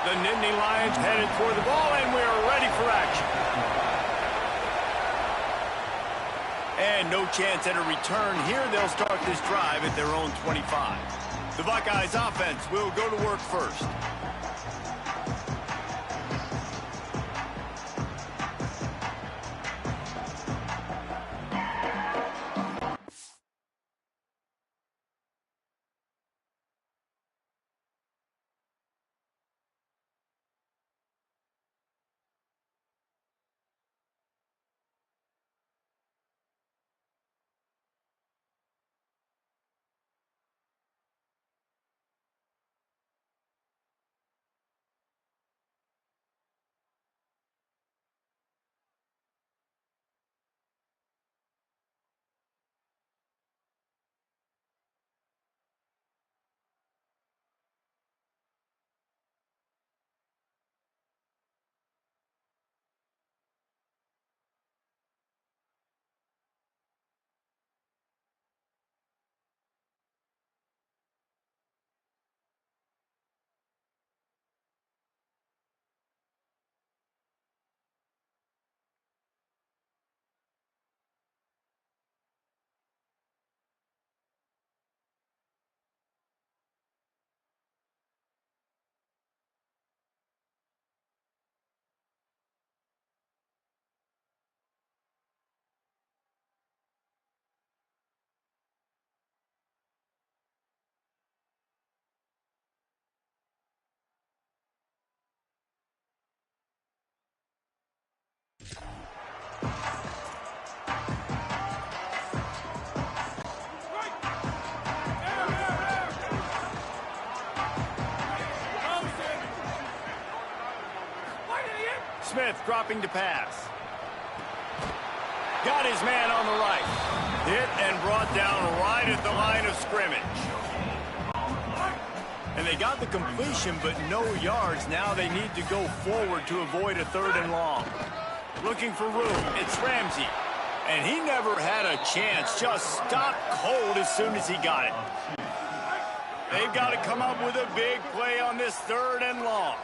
The Nittany Lions headed toward the ball, and we're ready for action. And no chance at a return here. They'll start this drive at their own 25. The Buckeyes offense will go to work first. Smith dropping to pass. Got his man on the right. Hit and brought down right at the line of scrimmage. And they got the completion, but no yards. Now they need to go forward to avoid a 3rd and long. Looking for room. It's Ramsey. And he never had a chance. Just stopped cold as soon as he got it. They've got to come up with a big play on this 3rd and long.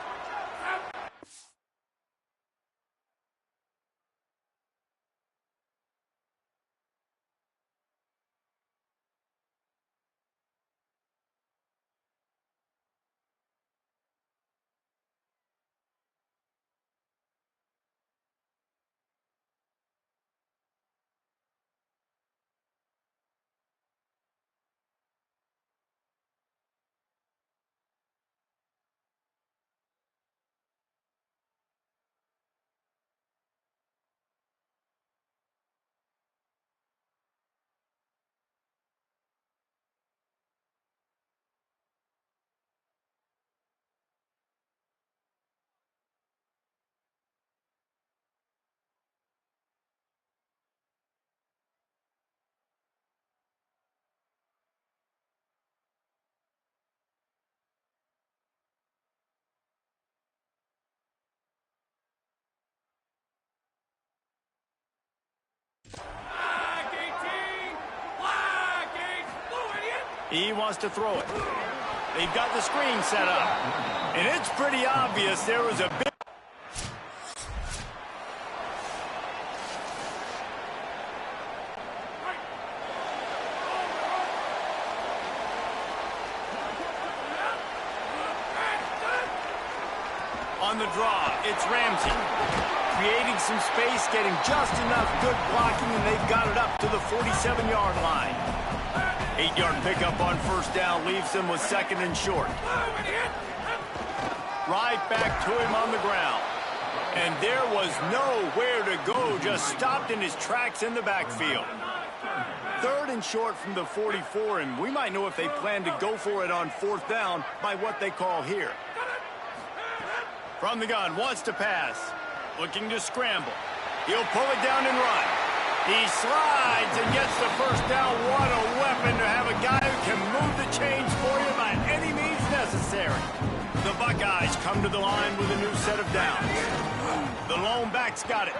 He wants to throw it. They've got the screen set up. And it's pretty obvious there was a big... On the draw, it's Ramsey. Creating some space, getting just enough good blocking, and they've got it up to the 47-yard line. 8-yard pickup on 1st down leaves them with 2nd and short. Right back to him on the ground. And there was nowhere to go, just stopped in his tracks in the backfield. 3rd and short from the 44, and we might know if they plan to go for it on 4th down by what they call here. From the gun, wants to pass. Looking to scramble. He'll pull it down and run. He slides and gets the 1st down. What a weapon to have a guy who can move the chains for you by any means necessary. The Buckeyes come to the line with a new set of downs. The lone back's got it.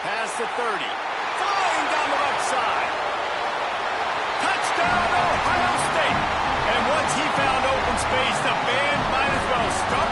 Past the 30. Flying down the left side. Touchdown, Ohio State. And once he found open space, the band might as well start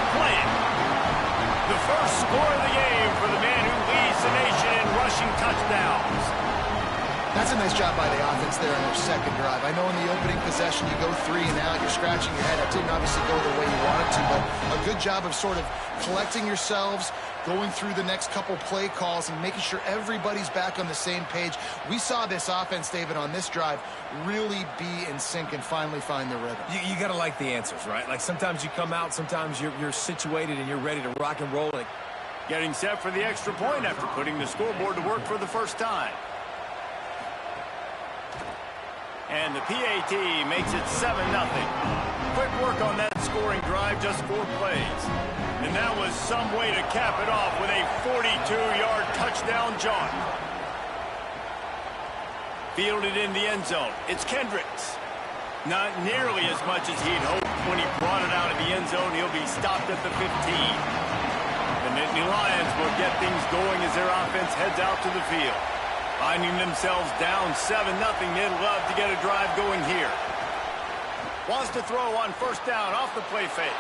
job by the offense there on their second drive. I know in the opening possession you go 3 and out, you're scratching your head. That didn't obviously go the way you wanted to, but a good job of sort of collecting yourselves, going through the next couple play calls and making sure everybody's back on the same page. We saw this offense, David, on this drive really be in sync and finally find the rhythm. You got to like the answers, right? Like sometimes you come out, sometimes you're situated and you're ready to rock and roll. Getting set for the extra point after putting the scoreboard to work for the first time. And the PAT makes it 7-0. Quick work on that scoring drive, just 4 plays. And that was some way to cap it off with a 42-yard touchdown jaunt. Fielded in the end zone. It's Kendricks. Not nearly as much as he'd hoped when he brought it out of the end zone. He'll be stopped at the 15. The Nittany Lions will get things going as their offense heads out to the field. Finding themselves down 7-0, they'd love to get a drive going here. Wants to throw on first down off the play fake.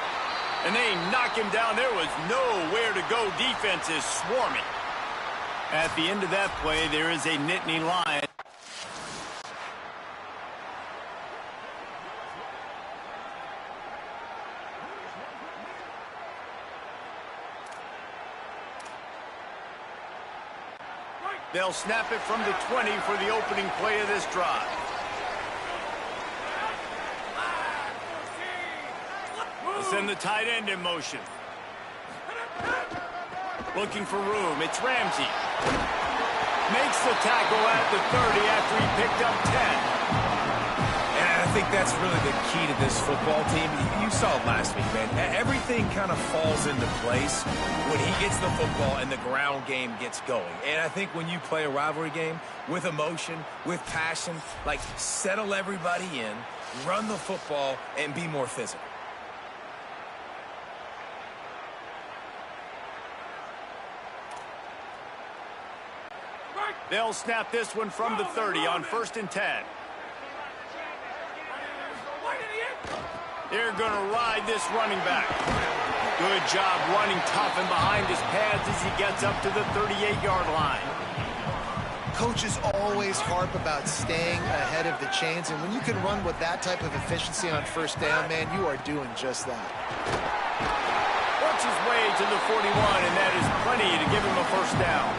And they knock him down. There was nowhere to go. Defense is swarming. At the end of that play, there is a Nittany Lion. They'll snap it from the 20 for the opening play of this drive. They'll send the tight end in motion. Looking for room. It's Ramsey. Makes the tackle at the 30 after he picked up 10. And I think that's really the key to this football team. You saw it last week, man. Everything kind of falls into place when he gets the football and the ground game gets going. And I think when you play a rivalry game with emotion, with passion, like settle everybody in, run the football, and be more physical. They'll snap this one from the 30 on 1st and 10. They're going to ride this running back. Good job running tough and behind his pads as he gets up to the 38-yard line. Coaches always harp about staying ahead of the chains, and when you can run with that type of efficiency on first down, man, you are doing just that. Works his way to the 41, and that is plenty to give him a first down.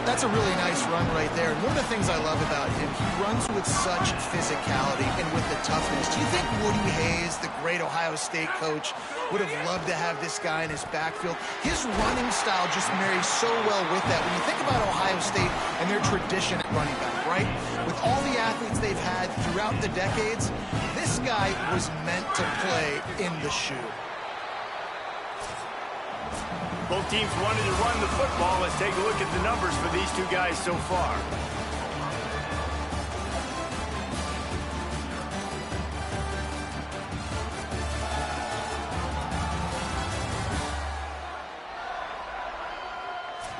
That's a really nice run right there. And one of the things I love about him, he runs with such physicality and with the toughness. Do you think Woody Hayes, the great Ohio State coach, would have loved to have this guy in his backfield? His running style just marries so well with that. When you think about Ohio State and their tradition at running back, right? With all the athletes they've had throughout the decades, this guy was meant to play in the shoe. Both teams wanted to run the football. Let's take a look at the numbers for these two guys so far.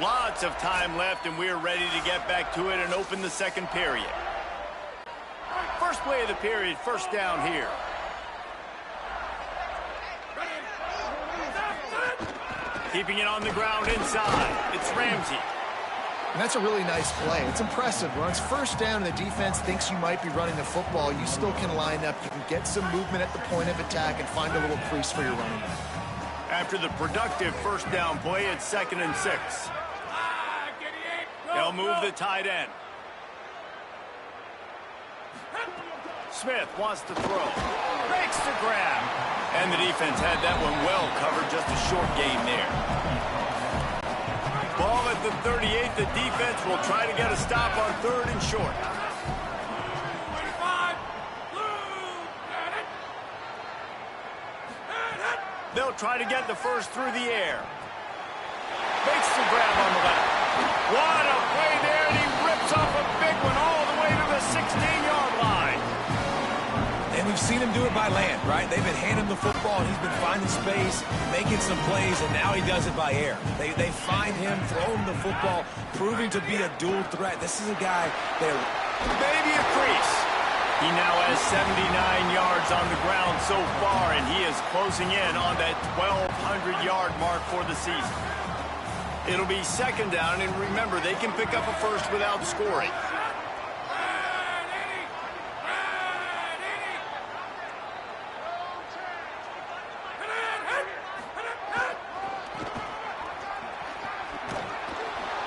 Lots of time left, and we're ready to get back to it and open the second period. First play of the period, first down here. Keeping it on the ground inside. It's Ramsey. And that's a really nice play. It's impressive. When it's first down and the defense thinks you might be running the football, you still can line up. You can get some movement at the point of attack and find a little crease for your running back. After the productive first down play, it's 2nd and 6. They'll move the tight end. Smith wants to throw. Makes the grab. And the defense had that one well covered. Just a short gain there. Ball at the 38. The defense will try to get a stop on 3rd and short. They'll try to get the first through the air. Makes the grab on the left. What a play there, and he rips off a big one all the way to the 16-yard line. And we've seen him do it by land, right? They've been handing him the football, and he's been finding space, making some plays, and now he does it by air. They find him, throw him the football, proving to be a dual threat. This is a guy that... Maybe a crease. He now has 79 yards on the ground so far, and he is closing in on that 1,200-yard mark for the season. It'll be 2nd down, and remember, they can pick up a first without scoring.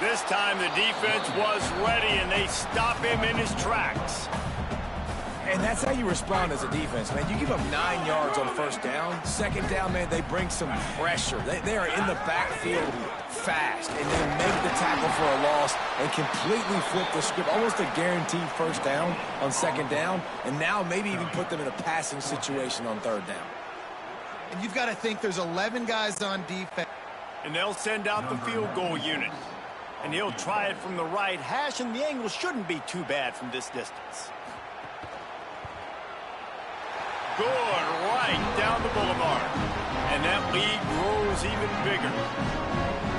This time the defense was ready, and they stop him in his tracks. And that's how you respond as a defense, man. You give them 9 yards on first down. Second down, man, they bring some pressure. They are in the backfield fast, and then make the tackle for a loss and completely flip the script. Almost a guaranteed first down on second down, and now maybe even put them in a passing situation on third down. And you've got to think there's 11 guys on defense. And they'll send out the field goal unit. And he'll try it from the right hash, and the angle shouldn't be too bad from this distance. Good, right down the boulevard. And that lead grows even bigger.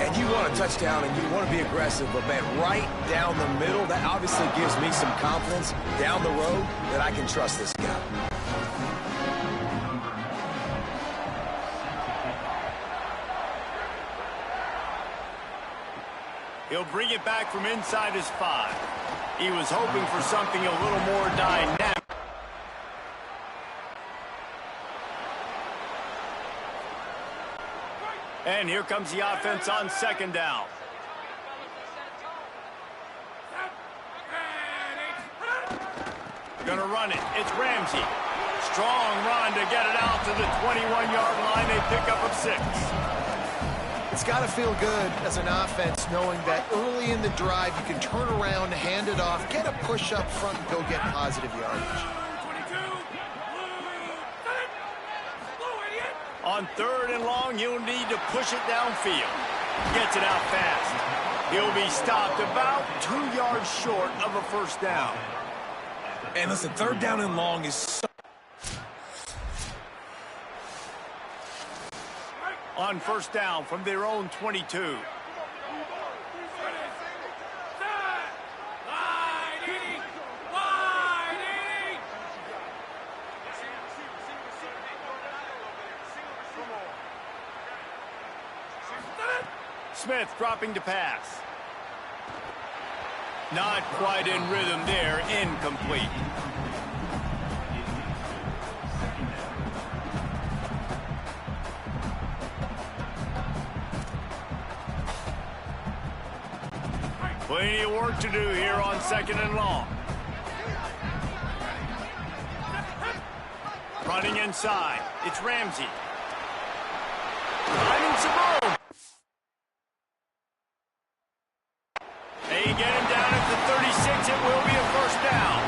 And you want a touchdown, and you want to be aggressive, but, man, right down the middle, that obviously gives me some confidence down the road that I can trust this guy. He'll bring it back from inside his 5. He was hoping for something a little more dynamic. And here comes the offense on second down. Gonna run it. It's Ramsey. Strong run to get it out to the 21-yard line. They pick up of 6. It's got to feel good as an offense knowing that early in the drive you can turn around, hand it off, get a push up front, and go get positive yardage. On third and long, he'll need to push it downfield. Gets it out fast. He'll be stopped about 2 yards short of a first down. And listen, third down and long is so... On first down from their own 22. Smith dropping to pass. Not quite in rhythm there, incomplete. Plenty of work to do here on second and long. Running inside, it's Ramsey. Finding some room. They get him down at the 36. It will be a first down.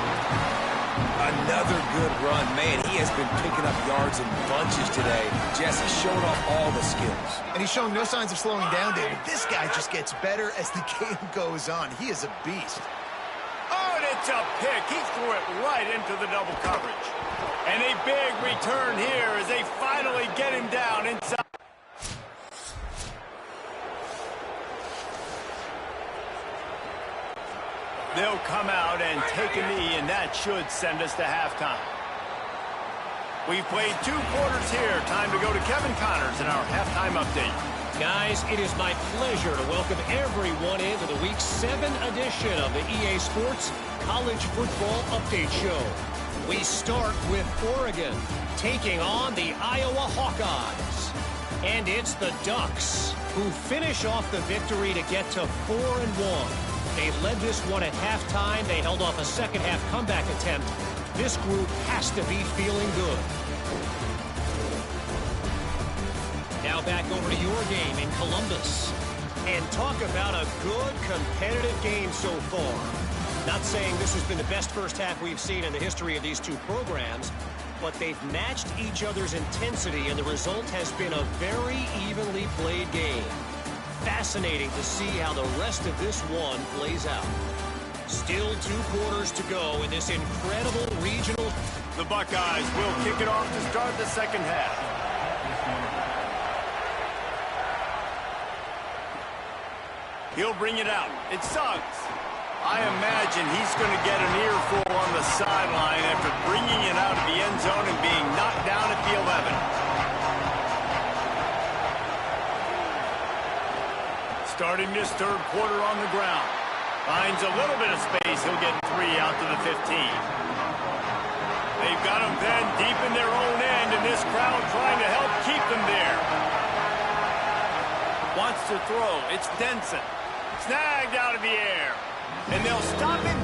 Another good run. Man, he has been picking up yards in bunches today. Jesse showed off all the skills. And he's showing no signs of slowing down, David. This guy just gets better as the game goes on. He is a beast. Oh, and it's a pick. He threw it right into the double coverage. And a big return here as they finally get him down inside. They'll come out and take a knee, and that should send us to halftime. We've played 2 quarters here. Time to go to Kevin Connors in our halftime update. Guys, it is my pleasure to welcome everyone into the Week 7 edition of the EA Sports College Football Update Show. We start with Oregon taking on the Iowa Hawkeyes. And it's the Ducks who finish off the victory to get to 4-1. They led this one at halftime. They held off a second-half comeback attempt. This group has to be feeling good. Now back over to your game in Columbus. And talk about a good competitive game so far. Not saying this has been the best first half we've seen in the history of these 2 programs, but they've matched each other's intensity, and the result has been a very evenly played game. Fascinating to see how the rest of this one plays out. Still 2 quarters to go in this incredible regional. The Buckeyes will kick it off to start the second half. He'll bring it out. It's Suggs. I imagine he's going to get an earful on the sideline after bringing it out of the end zone and being knocked down at the 11. Starting this third quarter on the ground. Finds a little bit of space. He'll get 3 out to the 15. They've got him then deep in their own end, and this crowd trying to help keep them there. Wants to throw. It's Denson. snagged out of the air. And they'll stop him.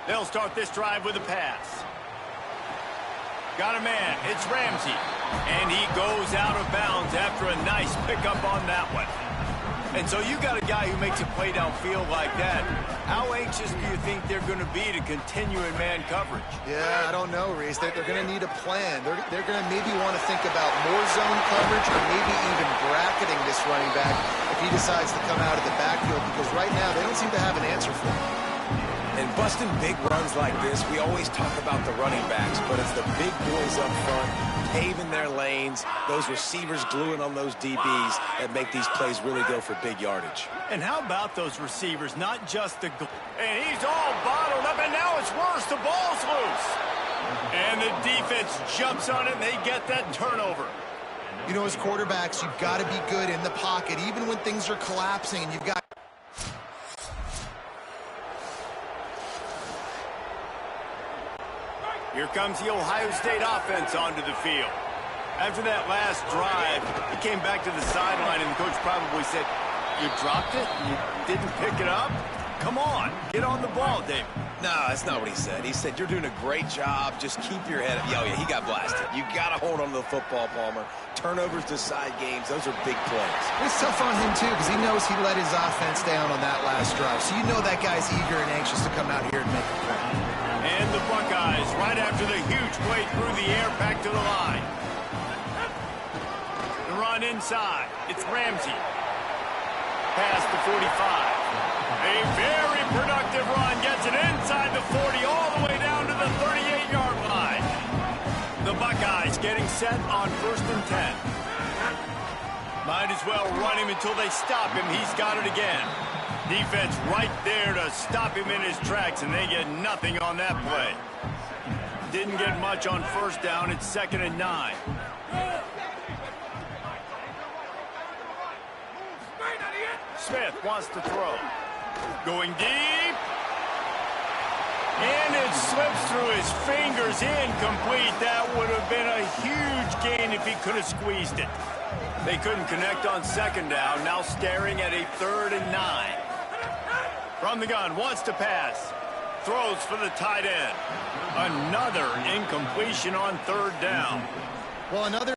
They'll start this drive with a pass. Got a man. It's Ramsey. And he goes out of bounds after a nice pickup on that one. And so you got a guy who makes a play downfield like that. How anxious do you think they're going to be to continue in man coverage? Yeah, I don't know, Reese. They're going to need a plan. They're going to maybe want to think about more zone coverage or maybe even bracketing this running back if he decides to come out of the backfield, because right now they don't seem to have an answer for him. And busting big runs like this, we always talk about the running backs, but it's the big boys up front, paving their lanes, those receivers gluing on those DBs that make these plays really go for big yardage. And how about those receivers, not just the... And he's all bottled up, and now it's worse. The ball's loose. And the defense jumps on it, and they get that turnover. You know, as quarterbacks, you've got to be good in the pocket, even when things are collapsing, and you've got... Here comes the Ohio State offense onto the field. After that last drive, he came back to the sideline, and the coach probably said, "You dropped it? You didn't pick it up? Come on, get on the ball, David." No, that's not what he said. He said, "You're doing a great job. Just keep your head up." Yeah, he got blasted. You got to hold on to the football, Palmer. Turnovers decide games. Those are big plays. It's tough on him, too, because he knows he let his offense down on that last drive. So you know that guy's eager and anxious to come out here and make a play. And the Buckeyes, right after the huge play through the air, back to the line. The run inside. It's Ramsey. Past the 45. A very productive run. Gets it inside the 40, all the way down to the 38-yard line. The Buckeyes getting set on 1st and 10. Might as well run him until they stop him. He's got it again. Defense right there to stop him in his tracks, and they get nothing on that play. Didn't get much on 1st down. It's 2nd and 9. Smith wants to throw. Going deep. And it slips through his fingers. Incomplete. That would have been a huge gain if he could have squeezed it. They couldn't connect on 2nd down. Now staring at a 3rd and 9. From the gun, wants to pass. Throws for the tight end. Another incompletion on 3rd down. Well, another...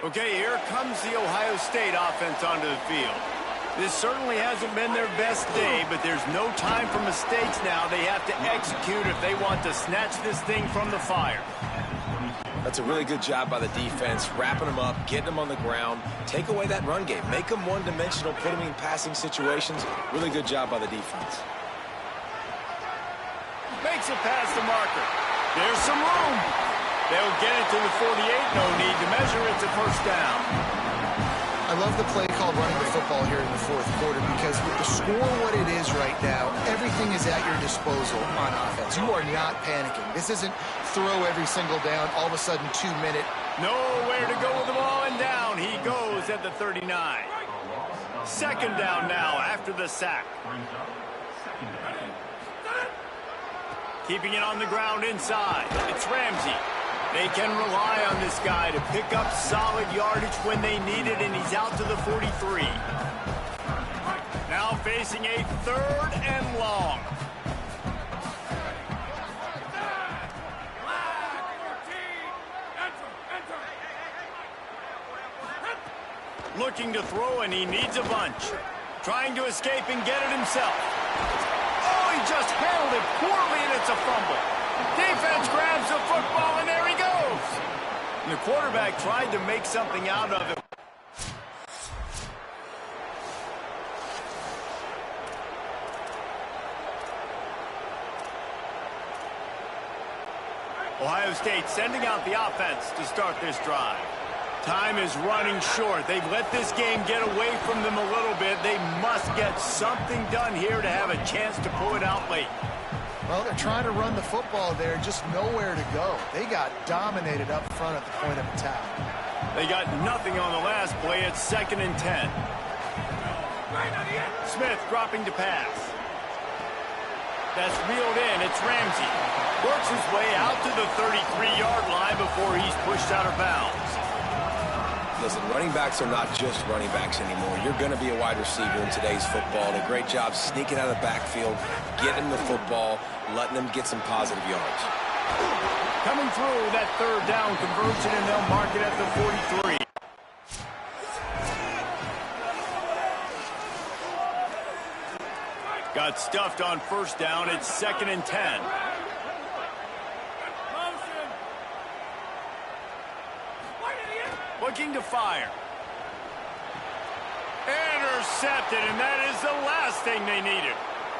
Okay, here comes the Ohio State offense onto the field. This certainly hasn't been their best day, but there's no time for mistakes now. They have to execute if they want to snatch this thing from the fire. That's a really good job by the defense, wrapping them up, getting them on the ground, take away that run game, make them one-dimensional, put them in passing situations. Really good job by the defense. Makes it past the marker. There's some room. They'll get it to the 48. No need to measure. It's a 1st down. I love the play called running the football here in the 4th quarter, because with the score what it is right now, everything is at your disposal on offense. You are not panicking. This isn't throw every single down, all of a sudden 2-minute. Nowhere to go with the ball, and down he goes at the 39. 2nd down now after the sack. Keeping it on the ground inside. It's Ramsey. They can rely on this guy to pick up solid yardage when they need it, and he's out to the 43. Now facing a 3rd and long. Looking to throw, and he needs a bunch. Trying to escape and get it himself. Oh, he just handled it poorly, and it's a fumble. Defense grabs the football, and there he goes. And the quarterback tried to make something out of it. Ohio State sending out the offense to start this drive. Time is running short. They've let this game get away from them a little bit. They must get something done here to have a chance to pull it out late. Well, they're trying to run the football there, just nowhere to go. They got dominated up front at the point of attack. They got nothing on the last play. It's 2nd and 10. Smith dropping to pass. That's reeled in. It's Ramsey. Works his way out to the 33-yard line before he's pushed out of bounds. Listen, running backs are not just running backs anymore. You're going to be a wide receiver in today's football. And a great job sneaking out of the backfield, getting the football, letting them get some positive yards. Coming through that 3rd down conversion, and they'll mark it at the 43. Got stuffed on 1st down. It's 2nd and 10. Looking to fire. Intercepted, and that is the last thing they needed.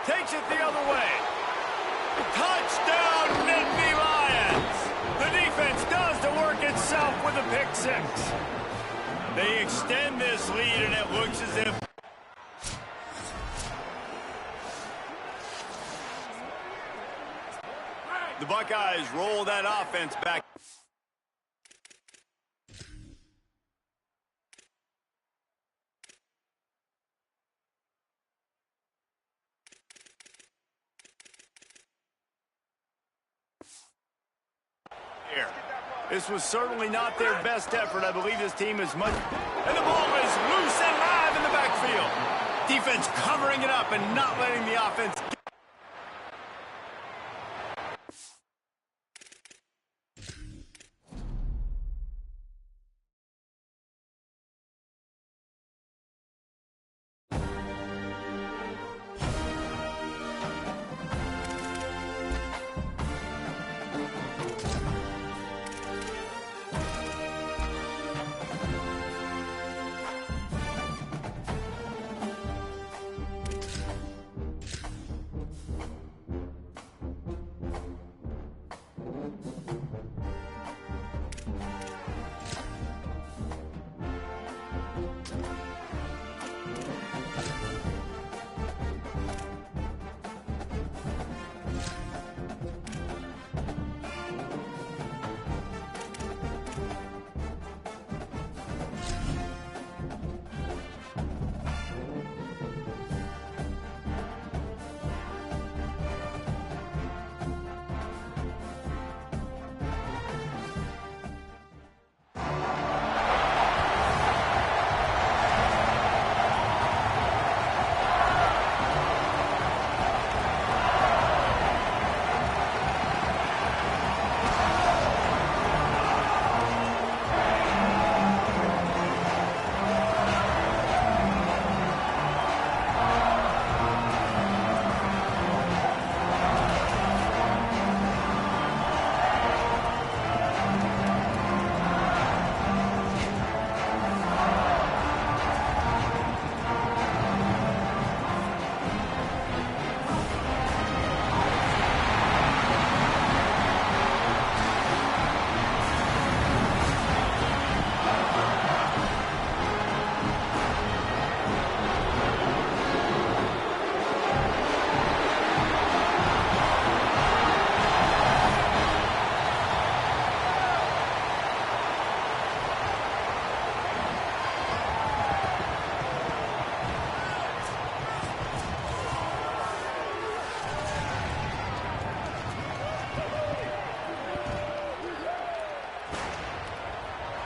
Takes it the other way. Touchdown, Nittany Lions! The defense does the work itself with a pick 6. They extend this lead, and it looks as if the Buckeyes roll that offense back. This was certainly not their best effort. I believe this team is much... And the ball is loose and live in the backfield. Defense covering it up and not letting the offense...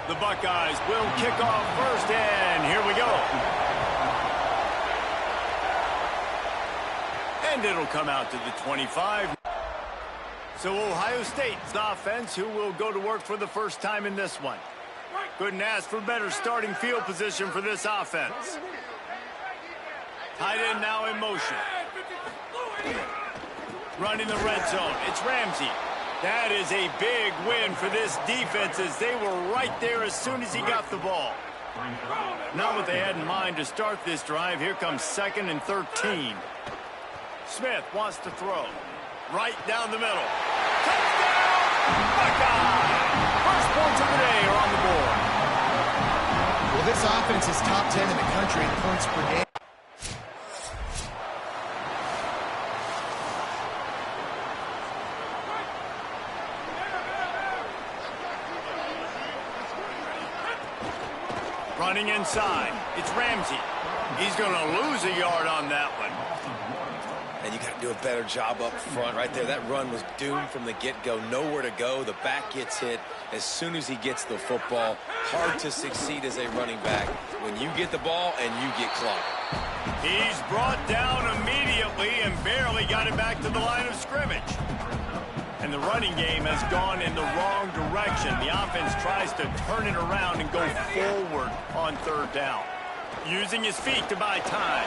The Buckeyes will kick off first, and here we go. And it'll come out to the 25. So Ohio State's offense, who will go to work for the first time in this one. Couldn't ask for better starting field position for this offense. Tight end now in motion. Running the red zone. It's Ramsey. That is a big win for this defense, as they were right there as soon as he got the ball. Not what they had in mind to start this drive. Here comes 2nd and 13. Smith wants to throw. Right down the middle. Touchdown! Buckeye! First points of the day are on the board. Well, this offense is top 10 in the country in points per game. Running inside, it's Ramsey. He's going to lose a yard on that one. And you got to do a better job up front right there. That run was doomed from the get-go. Nowhere to go. The back gets hit as soon as he gets the football. Hard to succeed as a running back when you get the ball and you get clocked. He's brought down immediately and barely got it back to the line of scrimmage. And the running game has gone in the wrong direction. The offense tries to turn it around and go forward on third down. Using his feet to buy time.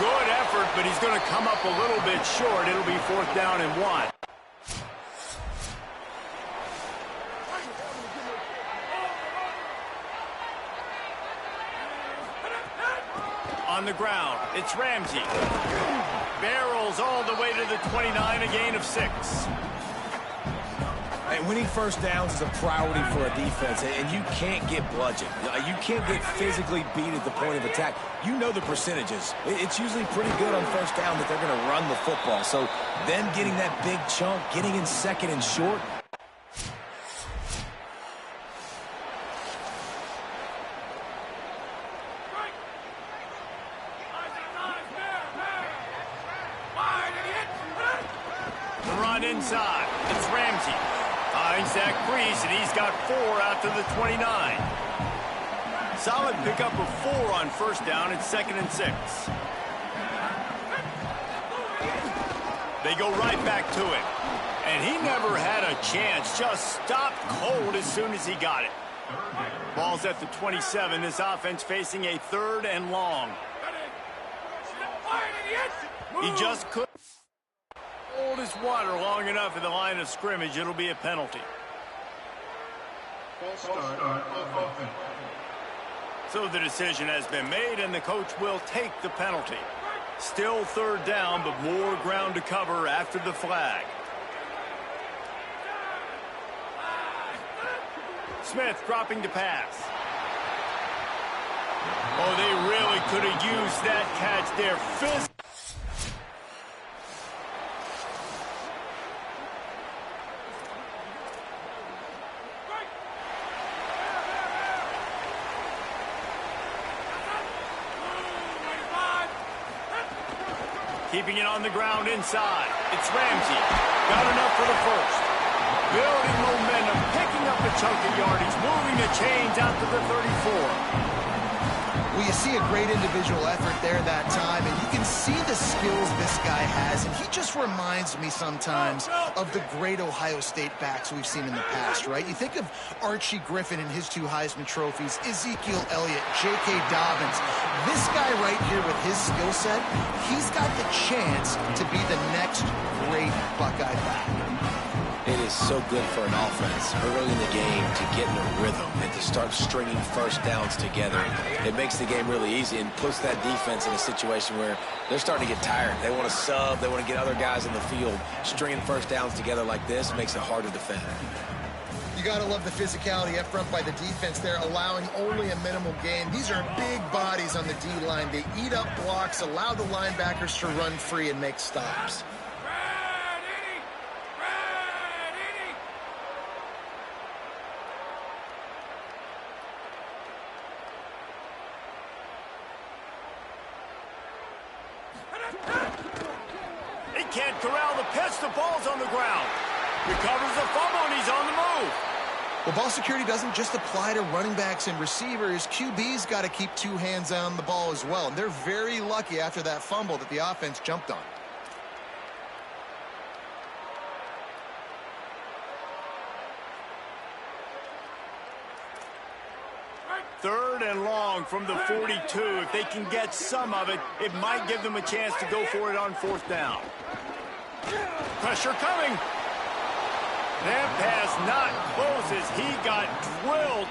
Good effort, but he's going to come up a little bit short. It'll be 4th down and 1. On the ground, it's Ramsey. Barrels all the way to the 29, a gain of 6. And winning first downs is a priority for a defense, and you can't get bludgeoned. You can't get physically beat at the point of attack. You know the percentages. It's usually pretty good on first down that they're going to run the football. So then getting that big chunk, getting in second and short. Run inside. It's Ramsey. Finds that crease, and he's got 4 out to the 29. Solid pickup of 4 on first down. It's 2nd and 6. They go right back to him. And he never had a chance. Just stopped cold as soon as he got it. Ball's at the 27. This offense facing a 3rd and long. He just couldn't hold his water long enough at the line of scrimmage. It'll be a penalty. So the decision has been made, and the coach will take the penalty. Still 3rd down, but more ground to cover after the flag. Smith dropping to pass. Oh, they really could have used that catch there. Keeping it on the ground inside. It's Ramsey. Got enough for the first. Building momentum, picking up a chunk of yardage, moving the chains out to the 34. Well, you see a great individual effort there that time, and you can see the skills this guy has, and he just reminds me sometimes of the great Ohio State backs we've seen in the past, right? You think of Archie Griffin and his 2 Heisman trophies, Ezekiel Elliott, J.K. Dobbins. This guy right here with his skill set, he's got the chance to be the next great Buckeye back. It is so good for an offense early in the game to get in a rhythm and to start stringing first downs together. It makes the game really easy and puts that defense in a situation where they're starting to get tired. They want to sub. They want to get other guys in the field. Stringing first downs together like this makes it hard to defend. You got to love the physicality up front by the defense there, allowing only a minimal gain. These are big bodies on the D-line. They eat up blocks, allow the linebackers to run free and make stops. He can't corral the pitch. The ball's on the ground. Recovers the fumble, and he's on the move. Well, ball security doesn't just apply to running backs and receivers. QB's got to keep 2 hands on the ball as well. And they're very lucky after that fumble that the offense jumped on. Third and long from the 42. If they can get some of it, it might give them a chance to go for it on 4th down. Pressure coming. That pass not close as he got drilled.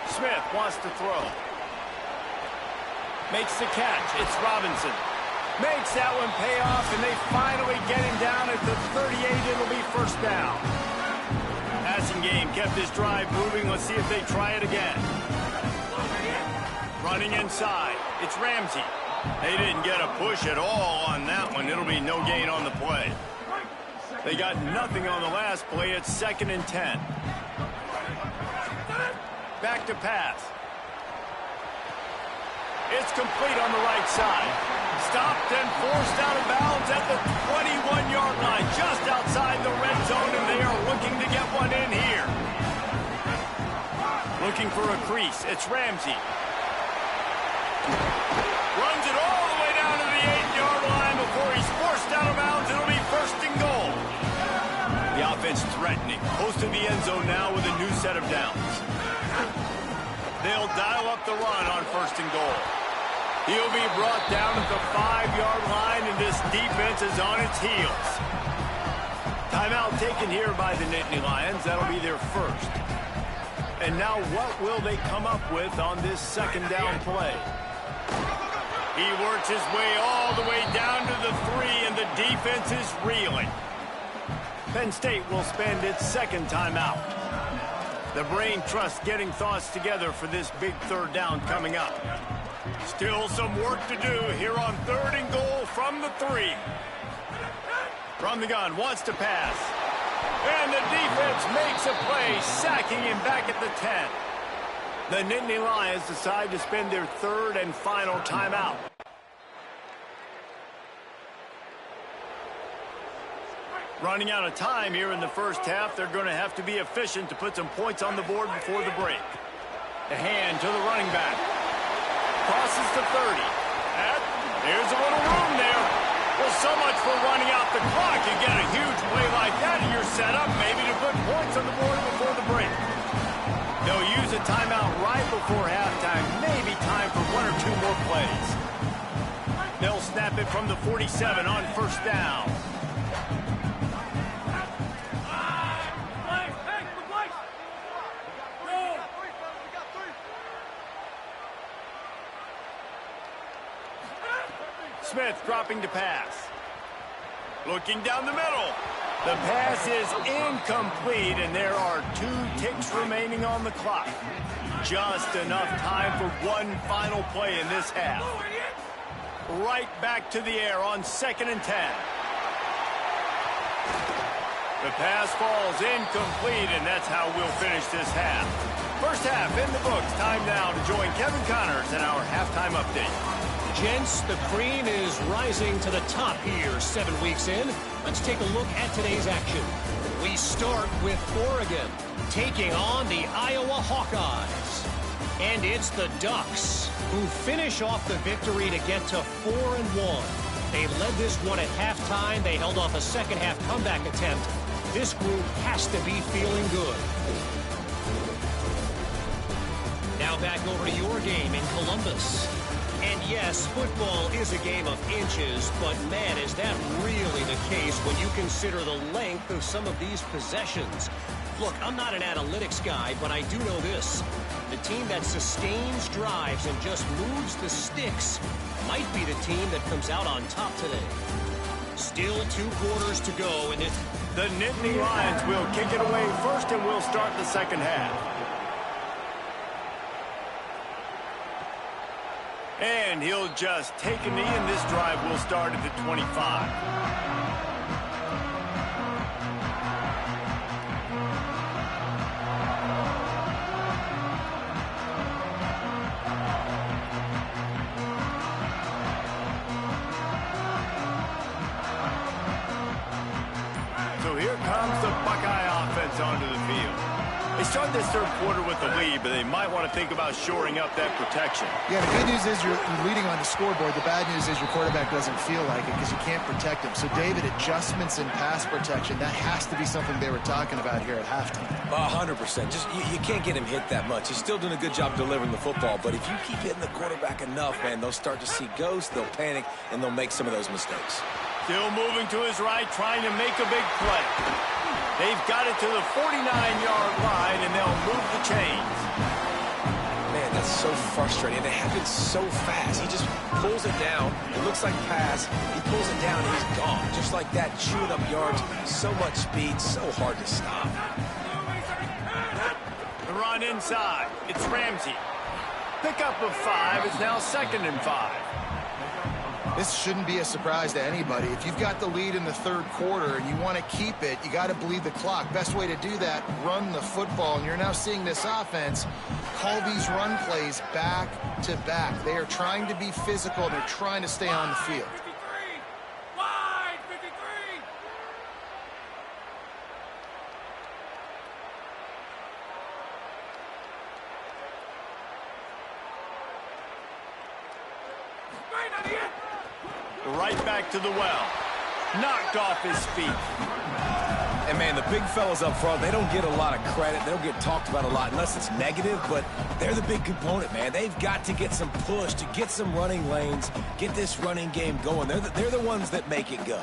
Smith wants to throw. Makes the catch. It's Robinson. Makes that one pay off, and they finally get him down at the 38. It'll be 1st down. Passing game kept this drive moving. Let's see if they try it again. Running inside. It's Ramsey. They didn't get a push at all on that one. It'll be no gain on the play. They got nothing on the last play. It's 2nd and 10. Back to pass. It's complete on the right side. Stopped and forced out of bounds at the 21-yard line, just outside the red zone, and they are looking to get one in here. Looking for a crease. It's Ramsey. Runs it all the way down to the 8-yard line before he's forced out of bounds. It'll be 1st and goal. The offense threatening. Close to the end zone now with a new set of downs. They'll dial up the run on 1st and goal. He'll be brought down at the 5-yard line, and this defense is on its heels. Timeout taken here by the Nittany Lions. That'll be their first. And now what will they come up with on this 2nd down play? He works his way all the way down to the 3, and the defense is reeling. Penn State will spend its 2nd timeout. The brain trust getting thoughts together for this big 3rd down coming up. Still some work to do here on 3rd and goal from the 3. From the gun, wants to pass. And the defense makes a play, sacking him back at the 10. The Nittany Lions decide to spend their 3rd and final timeout. Running out of time here in the first half. They're going to have to be efficient to put some points on the board before the break. The hand to the running back. Crosses to 30. And there's a little room there. Well, so much for running out the clock. You get a huge play like that in your setup, maybe to put points on the board before the break. They'll use a timeout right before halftime. Maybe time for 1 or 2 more plays. They'll snap it from the 47 on 1st down. Smith dropping to pass. Looking down the middle. The pass is incomplete, and there are 2 ticks remaining on the clock. Just enough time for one final play in this half. Right back to the air on 2nd and 10. The pass falls incomplete, and that's how we'll finish this half. First half in the books. Time now to join Kevin Connors in our halftime update. Gents, the cream is rising to the top here 7 weeks in. Let's take a look at today's action. We start with Oregon taking on the Iowa Hawkeyes. And it's the Ducks who finish off the victory to get to 4-1. They led this one at halftime. They held off a second-half comeback attempt. This group has to be feeling good. Now back over to your game in Columbus. And yes, football is a game of inches, but man, is that really the case when you consider the length of some of these possessions. Look, I'm not an analytics guy, but I do know this. The team that sustains drives and just moves the sticks might be the team that comes out on top today. Still 2 quarters to go, and the Nittany Lions will kick it away first, and we'll start the second half. And he'll just take a knee, and this drive will start at the 25. So here comes the Buckeye offense onto the field. They started this 3rd quarter with the lead, but they might want to think about shoring up that protection. Yeah, the good news is you're leading on the scoreboard. The bad news is your quarterback doesn't feel like it because you can't protect him. So, David, adjustments in pass protection, that has to be something they were talking about here at halftime. 100%. Just you can't get him hit that much. He's still doing a good job delivering the football, but if you keep hitting the quarterback enough, man, they'll start to see ghosts, they'll panic, and they'll make some of those mistakes. Still moving to his right, trying to make a big play. They've got it to the 49-yard line, and they'll move the chains. Man, that's so frustrating. And it happens so fast. He just pulls it down. It looks like pass. He pulls it down, and he's gone. Just like that, chewing up yards. So much speed, so hard to stop. The run inside. It's Ramsey. Pickup of 5. It's now 2nd and 5. This shouldn't be a surprise to anybody. If you've got the lead in the third quarter and you want to keep it, you got to bleed the clock. Best way to do that, run the football. And you're now seeing this offense call these run plays back to back. They are trying to be physical, and they're trying to stay on the field. Right back to the well. Knocked off his feet. And, man, the big fellas up front, they don't get a lot of credit. They don't get talked about a lot unless it's negative, but they're the big component, man. They've got to get some push, to get some running lanes, get this running game going. They're the ones that make it go.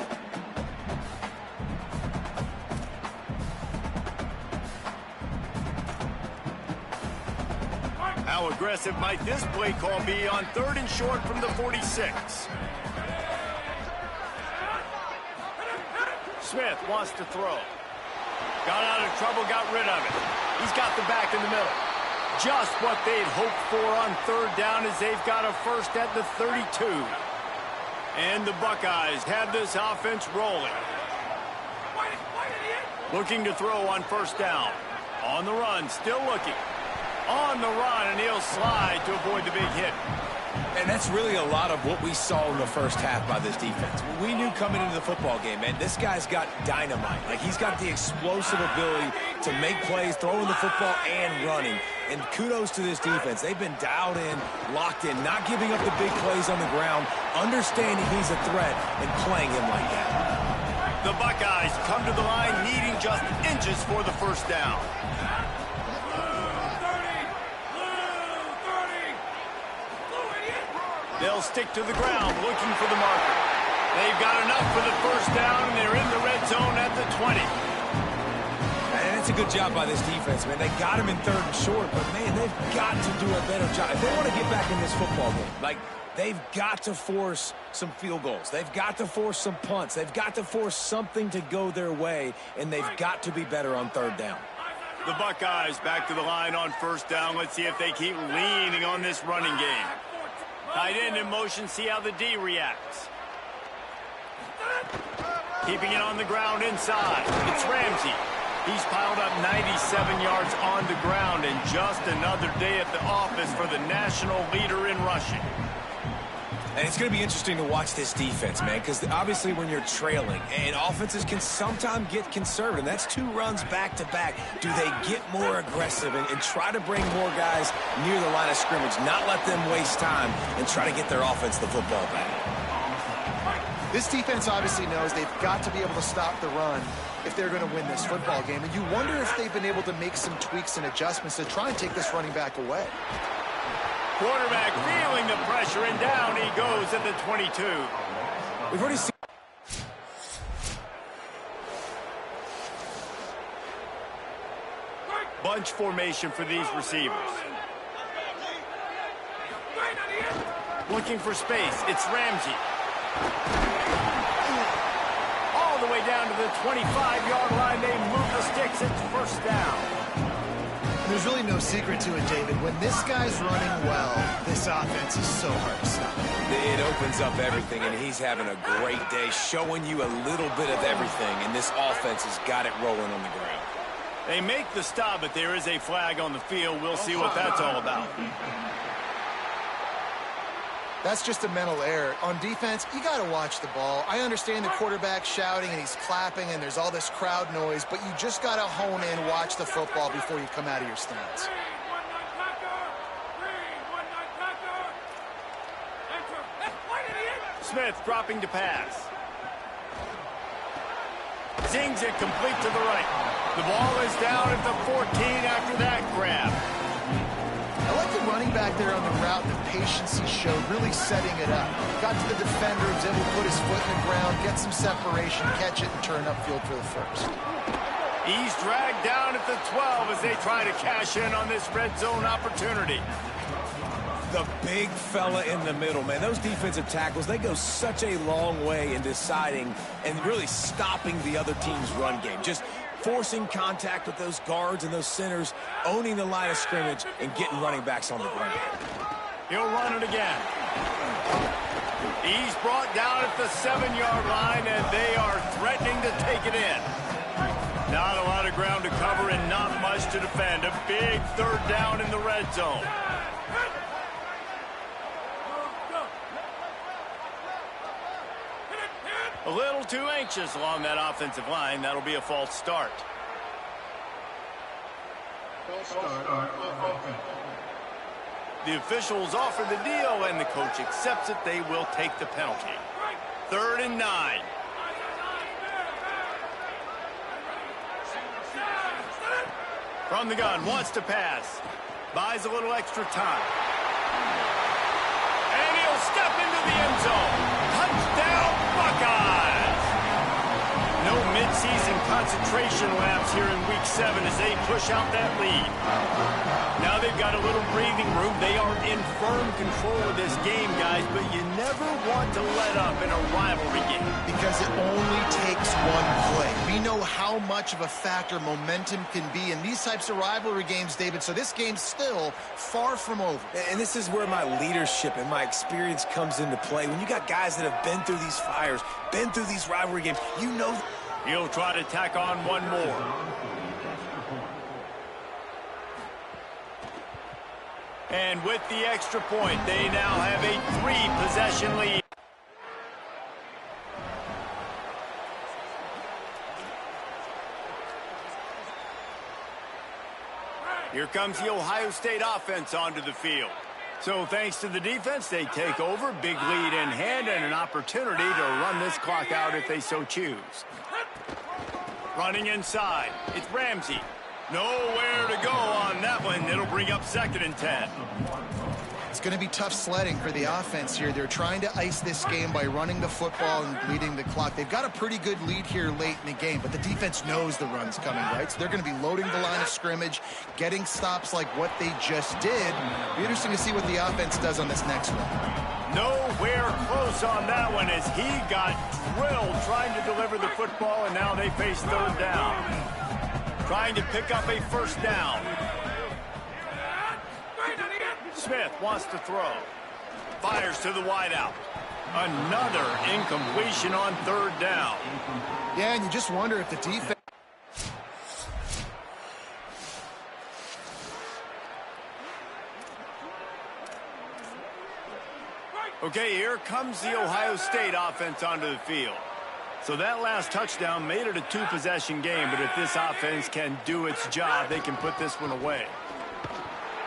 How aggressive might this play call be on 3rd and short from the 46? Smith wants to throw. Got out of trouble, got rid of it. He's got the back in the middle. Just what they'd hoped for on 3rd down as they've got a first at the 32. And the Buckeyes have this offense rolling. Looking to throw on 1st down. On the run, still looking. On the run, and he'll slide to avoid the big hit. And that's really a lot of what we saw in the first half by this defense. We knew coming into the football game, man, this guy's got dynamite. Like, he's got the explosive ability to make plays, throwing the football and running. And kudos to this defense. They've been dialed in, locked in, not giving up the big plays on the ground, understanding he's a threat, and playing him like that. The Buckeyes come to the line needing just inches for the first down. They'll stick to the ground looking for the marker. They've got enough for the first down, and they're in the red zone at the 20. And it's a good job by this defense, man. They got him in 3rd and short, but, man, they've got to do a better job. If they want to get back in this football game, like, they've got to force some field goals. They've got to force some punts. They've got to force something to go their way, and they've got to be better on 3rd down. The Buckeyes back to the line on 1st down. Let's see if they keep leaning on this running game. Tight end in motion, see how the D reacts. Keeping it on the ground inside. It's Ramsey. He's piled up 97 yards on the ground, and just another day at the office for the national leader in rushing. And it's going to be interesting to watch this defense, man, because obviously when you're trailing, and offenses can sometimes get conservative. That's 2 runs back-to-back. Do they get more aggressive and try to bring more guys near the line of scrimmage, not let them waste time, and try to get their offense the football back? This defense obviously knows they've got to be able to stop the run if they're going to win this football game. And you wonder if they've been able to make some tweaks and adjustments to try and take this running back away. Quarterback feeling the pressure, and down he goes at the 22. We've already seen... Bunch formation for these receivers. Looking for space. It's Ramsey. All the way down to the 25-yard line. They move the sticks. It's 1st down. There's really no secret to it, David. When this guy's running well, this offense is so hard to stop. It opens up everything, and he's having a great day, showing you a little bit of everything, and this offense has got it rolling on the ground. They make the stop, but there is a flag on the field. We'll see what that's all about. That's just a mental error. On defense, you got to watch the ball. I understand the quarterback shouting and he's clapping and there's all this crowd noise, but you just got to hone in, watch the football before you come out of your stance. Smith dropping to pass. Zings it complete to the right. The ball is down at the 14 after that grab. I like the running back there on the route, the patience he showed, really setting it up. Got to the defender, was able to put his foot in the ground, get some separation, catch it, and turn upfield for the first. He's dragged down at the 12 as they try to cash in on this red zone opportunity. The big fella in the middle, man. Those defensive tackles, they go such a long way in deciding and really stopping the other team's run game. Just forcing contact with those guards and those centers, owning the line of scrimmage, and getting running backs on the ground. He'll run it again. He's brought down at the 7-yard line, and they are threatening to take it in. Not a lot of ground to cover and not much to defend. A big third down in the red zone. A little too anxious along that offensive line. That'll be a false start. The officials offer the deal, and the coach accepts it. They will take the penalty. 3rd and 9. From the gun, wants to pass. Buys a little extra time. And he'll step into the end zone. Touchdown, Buckeyes! No midseason concentration lapse here in Week 7 as they push out that lead. Now they've got a little breathing room. They are in firm control of this game, guys, but you never want to let up in a rivalry game. Because it only takes one play. We know how much of a factor momentum can be in these types of rivalry games, David, so this game's still far from over. And this is where my leadership and my experience comes into play. When you got guys that have been through these fires, been through these rivalry games, you know. He'll try to tack on one more. And with the extra point, they now have a 3-possession lead. Here comes the Ohio State offense onto the field. So thanks to the defense, they take over, big lead in hand, and an opportunity to run this clock out if they so choose. Running inside, it's Ramsey. Nowhere to go on that one. It'll bring up 2nd and 10. It's going to be tough sledding for the offense here. They're trying to ice this game by running the football and bleeding the clock. They've got a pretty good lead here late in the game, but the defense knows the run's coming, right? So they're going to be loading the line of scrimmage, getting stops like what they just did. Be interesting to see what the offense does on this next one. Nowhere close on that one as he got drilled trying to deliver the football, and now they face 3rd down. Trying to pick up a 1st down. Smith wants to throw. Fires to the wideout. Another incompletion on 3rd down. Yeah, and you just wonder if the defense... Okay, here comes the Ohio State offense onto the field. So that last touchdown made it a 2-possession game, but if this offense can do its job, they can put this one away.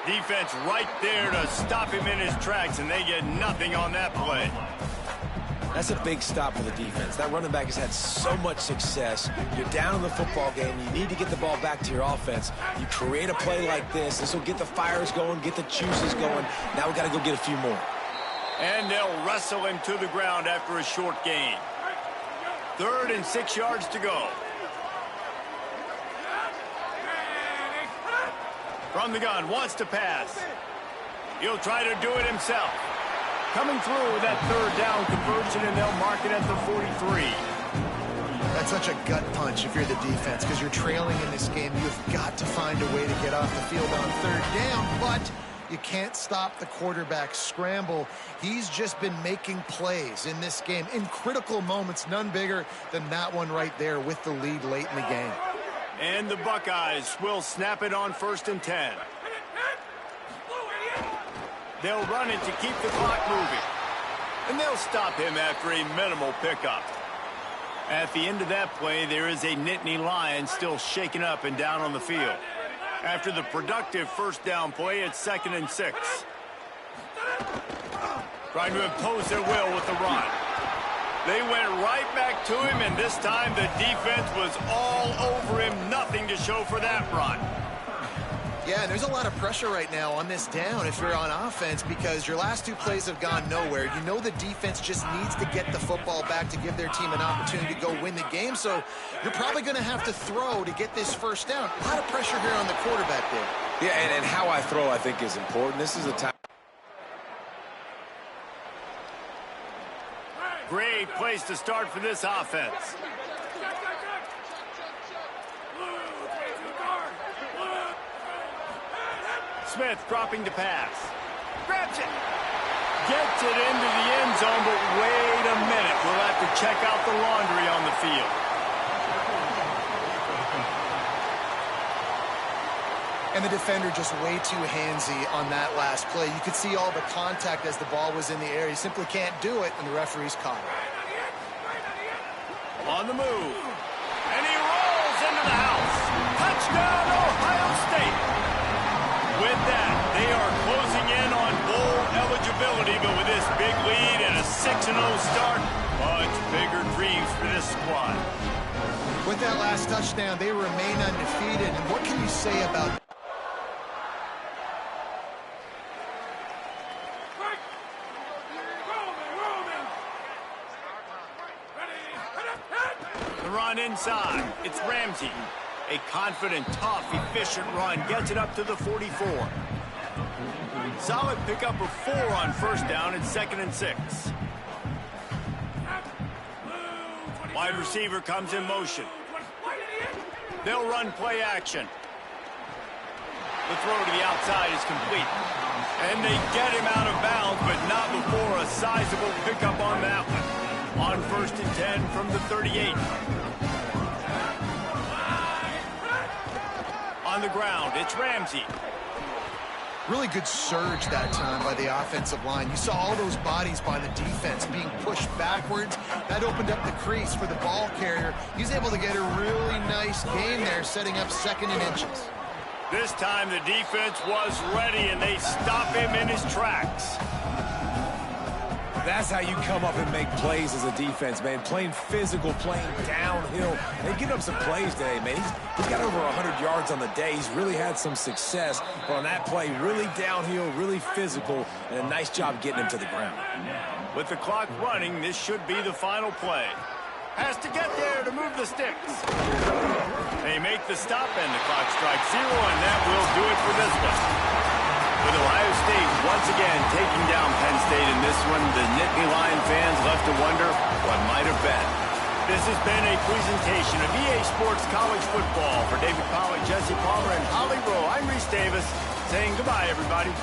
Defense right there to stop him in his tracks, and they get nothing on that play. That's a big stop for the defense. That running back has had so much success. You're down in the football game. You need to get the ball back to your offense. You create a play like this. This will get the fires going, get the juices going. Now we got to go get a few more. And they'll wrestle him to the ground after a short gain. 3rd and 6 yards to go. From the gun, wants to pass. He'll try to do it himself. Coming through with that 3rd down conversion, and they'll mark it at the 43. That's such a gut punch if you're the defense, because you're trailing in this game. You've got to find a way to get off the field on 3rd down, but you can't stop the quarterback scramble. He's just been making plays in this game in critical moments, none bigger than that one right there with the lead late in the game. And the Buckeyes will snap it on 1st and 10. They'll run it to keep the clock moving. And they'll stop him after a minimal pickup. At the end of that play, there is a Nittany Lion still shaken up and down on the field. After the productive 1st down play, it's 2nd and 6. Trying to impose their will with the run. They went right back to him, and this time the defense was all over him. Nothing to show for that run. Yeah, there's a lot of pressure right now on this down if you're on offense because your last 2 plays have gone nowhere. You know the defense just needs to get the football back to give their team an opportunity to go win the game, so you're probably going to have to throw to get this 1st down. A lot of pressure here on the quarterback there. Yeah, and how I throw, I think, is important. This is a time. Great place to start for this offense. Smith dropping to pass. Grabs it. Gets it into the end zone, but wait a minute. We'll have to check out the laundry on the field. And the defender just way too handsy on that last play. You could see all the contact as the ball was in the air. He simply can't do it, and the referee's caught it. On the move. And he rolls into the house. Touchdown, Ohio State. With that, they are closing in on bowl eligibility, but with this big lead and a 6-0 start, much bigger dreams for this squad. With that last touchdown, they remain undefeated. And what can you say about the run inside? It's Ramsey. A confident, tough, efficient run gets it up to the 44. Solid pickup of 4 on first down and 2nd and 6. Wide receiver comes in motion. They'll run play action. The throw to the outside is complete. And they get him out of bounds, but not before a sizable pickup on that one. On 1st and 10 from the 38. On the ground, it's Ramsey. really good surge that time by the offensive line? You saw all those bodies by the defense being pushed backwards. That opened up the crease for the ball carrier. He's able to get a really nice gain there, setting up 2nd and inches. This time the defense was ready, and they stop him in his tracks. That's how you come up and make plays as a defense, man. Playing physical, playing downhill. They get up some plays today, man. He's got over 100 yards on the day. He's really had some success. But on that play, really downhill, really physical, and a nice job getting him to the ground. With the clock running, this should be the final play. Has to get there to move the sticks. They make the stop, and the clock strikes 0, and that will do it for this one. With Ohio State once again taking down Penn State in this one, the Nittany Lion fans left to wonder what might have been. This has been a presentation of EA Sports College Football. For David Pollack, Jesse Palmer, and Holly Rowe, I'm Reese Davis saying goodbye, everybody.